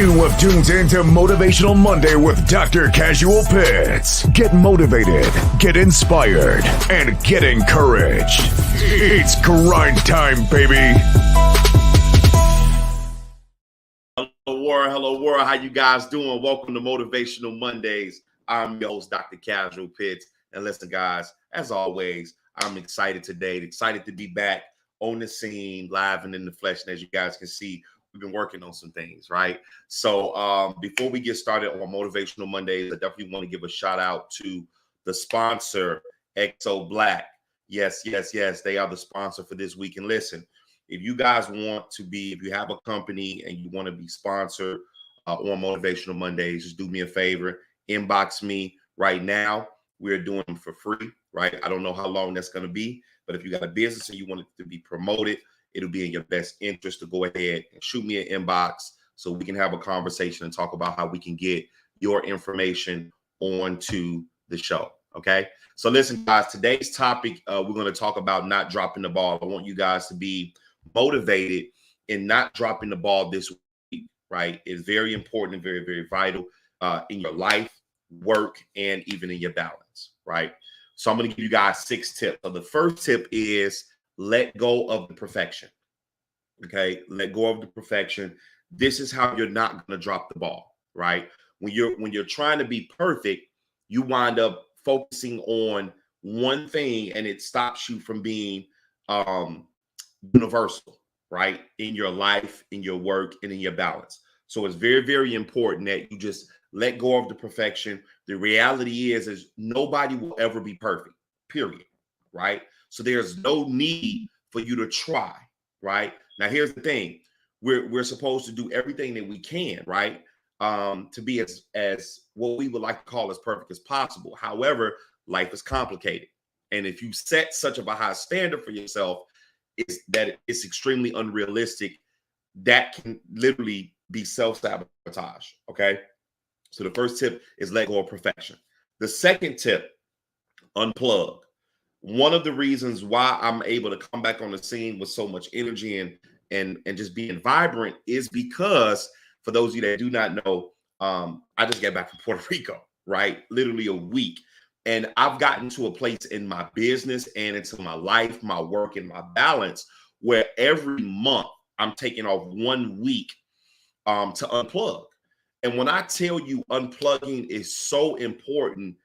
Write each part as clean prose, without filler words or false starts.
You have tuned into Motivational Monday with Dr. Casual Pitts. Get motivated, get inspired, and get encouraged. It's grind time, baby. Hello world. How you guys doing? Welcome to Motivational Mondays. I'm your host, Dr. Casual Pitts. And listen, guys, as always, I'm excited today. Excited to be back on the scene, live and in the flesh. And as you guys can see, we've been working on some things, right? So before we get started on Motivational Mondays, I definitely want to give a shout out to the sponsor, XO Black. Yes. They are the sponsor for this week. And listen, if you guys want to be, if you have a company and you want to be sponsored on Motivational Mondays, just do me a favor, inbox me right now. We're doing them for free, right? I don't know how long that's going to be, but if you got a business and you want it to be promoted, it'll be in your best interest to go ahead and shoot me an inbox so we can have a conversation and talk about how we can get your information onto the show. Okay. So listen, guys, today's topic, we're going to talk about not dropping the ball. I want you guys to be motivated in not dropping the ball this week, right? It's very important and very, very vital in your life, work, and even in your balance, right? So I'm going to give you guys 6 tips. So the first tip is let go of the perfection. Okay, let go of the perfection. This is how you're not going to drop the ball, right? When you're trying to be perfect, you wind up focusing on one thing, and it stops you from being universal, right? In your life, in your work, and in your balance. So it's very, very important that you just let go of the perfection. The reality is nobody will ever be perfect, period, right? So there's no need for you to try, right? Now, here's the thing. We're supposed to do everything that we can, right? To be as what we would like to call as perfect as possible. However, life is complicated. And if you set such of a high standard for yourself, it's extremely unrealistic. That can literally be self-sabotage, okay? So the first tip is let go of perfection. The second tip, unplug. One of the reasons why I'm able to come back on the scene with so much energy and just being vibrant is because, for those of you that do not know, I just got back from Puerto Rico, right? Literally a week. And I've gotten to a place in my business and into my life, my work, and my balance where every month I'm taking off 1 week to unplug. And when I tell you unplugging is so important,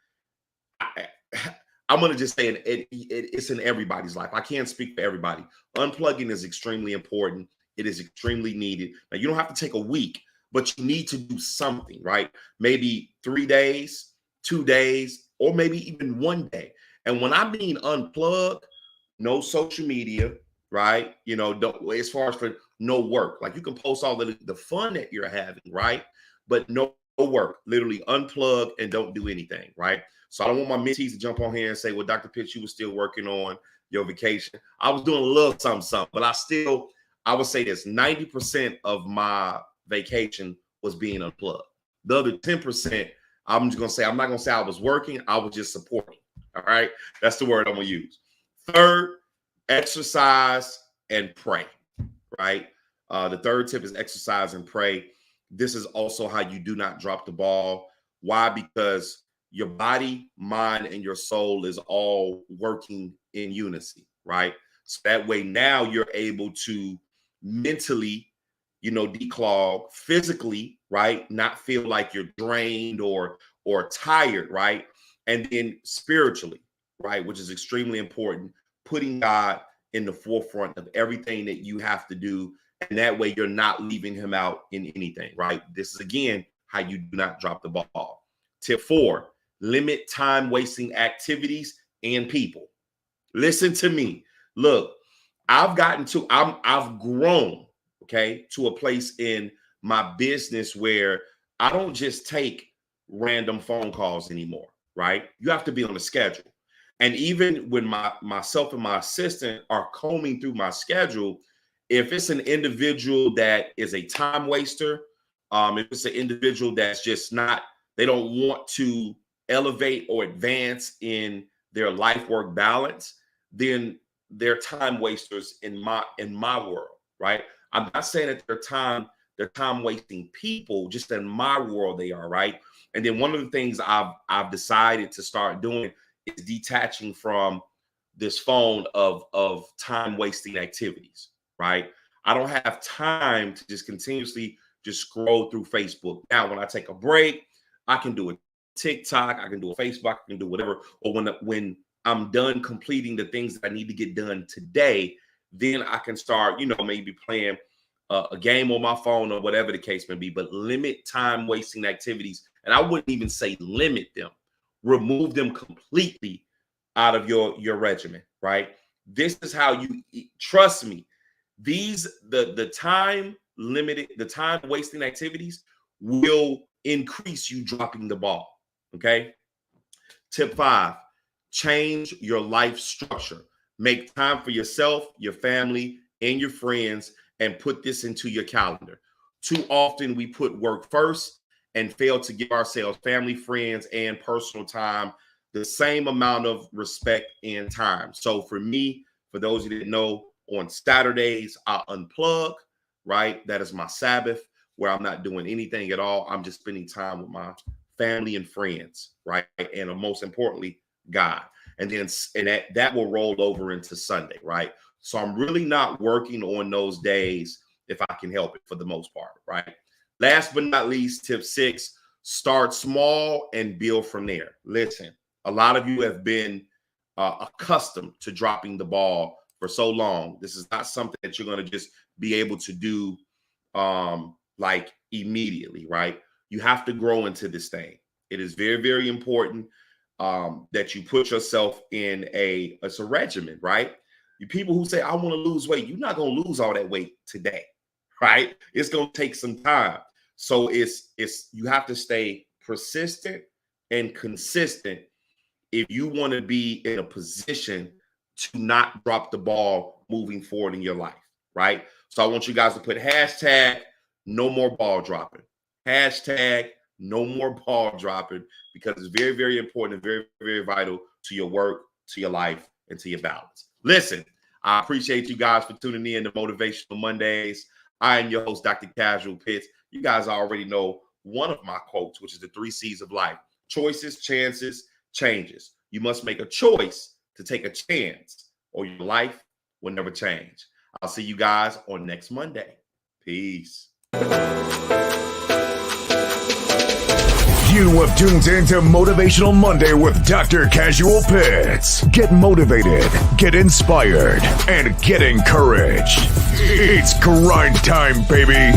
I'm going to just say it's in everybody's life. I can't speak for everybody. Unplugging is extremely important. It is extremely needed. Now, you don't have to take a week, but you need to do something, right? Maybe 3 days, 2 days, or maybe even 1 day. And when I mean unplug, no social media, right? You know, as far as for no work, like you can post all the fun that you're having, right? But no work, literally unplug and don't do anything, right? So I don't want my mentees to jump on here and say, well, Dr. Pitts, you were still working on your vacation. I was doing a little something, but I would say this, 90% of my vacation was being unplugged. The other 10%, I'm not going to say I was working. I was just supporting. All right. That's the word I'm going to use. Third, exercise and pray, right? The third tip is exercise and pray. This is also how you do not drop the ball. Why? Because your body, mind, and your soul is all working in unison, right? So that way now you're able to mentally, declog, physically, right? Not feel like you're drained or tired, right? And then spiritually, right? Which is extremely important, putting God in the forefront of everything that you have to do. And that way you're not leaving him out in anything, right? This is, again, how you do not drop the ball. Tip 4, limit time wasting activities and people. Listen to me. Look, I've grown, okay, to a place in my business where I don't just take random phone calls anymore, right? You have to be on a schedule. And even when myself and my assistant are combing through my schedule, if it's an individual that is a time waster, if it's an individual that's just not, they don't want to elevate or advance in their life work balance, then they're time wasters in my world, right? I'm not saying that they're time they're time wasting people. Just in my world, they are, right? And then one of the things I've decided to start doing is detaching from this phone of time wasting activities, right? I don't have time to just continuously just scroll through Facebook. Now, when I take a break, I can do a TikTok, I can do a Facebook, I can do whatever. Or when I'm done completing the things that I need to get done today, then I can start, maybe playing a game on my phone or whatever the case may be. But limit time wasting activities. And I wouldn't even say limit them, remove them completely out of your regimen, right? This is how you trust me. The time wasting activities will increase you dropping the ball. Okay. Tip 5, change your life structure. Make time for yourself, your family, and your friends, and put this into your calendar. Too often we put work first and fail to give ourselves family, friends, and personal time the same amount of respect and time. So for me, for those who didn't know, on Saturdays, I unplug, right? That is my Sabbath, where I'm not doing anything at all. I'm just spending time with my family and friends, right? And most importantly, God. And then that will roll over into Sunday, right? So I'm really not working on those days if I can help it for the most part, right? Last but not least, tip 6, start small and build from there. Listen, a lot of you have been accustomed to dropping the ball for so long. This is not something that you're going to just be able to do like immediately, right? You have to grow into this thing. It is very, very important that you put yourself in it's a regimen, right? You people who say, I want to lose weight, you're not going to lose all that weight today, right? It's going to take some time. So you have to stay persistent and consistent if you want to be in a position to not drop the ball moving forward in your life, right? So I want you guys to put hashtag no more ball dropping. Hashtag no more ball dropping, because it's very, very important and very, very vital to your work, to your life, and to your balance. Listen, I appreciate you guys for tuning in to Motivational Mondays. I am your host, Dr. Casual Pitts. You guys already know one of my quotes, which is the 3 C's of life: choices, chances, changes. You must make a choice to take a chance, or your life will never change. I'll see you guys on next Monday. Peace. You have tuned in to Motivational Monday with Dr. Casual Pitts. Get motivated, get inspired, and get encouraged. It's grind time, baby.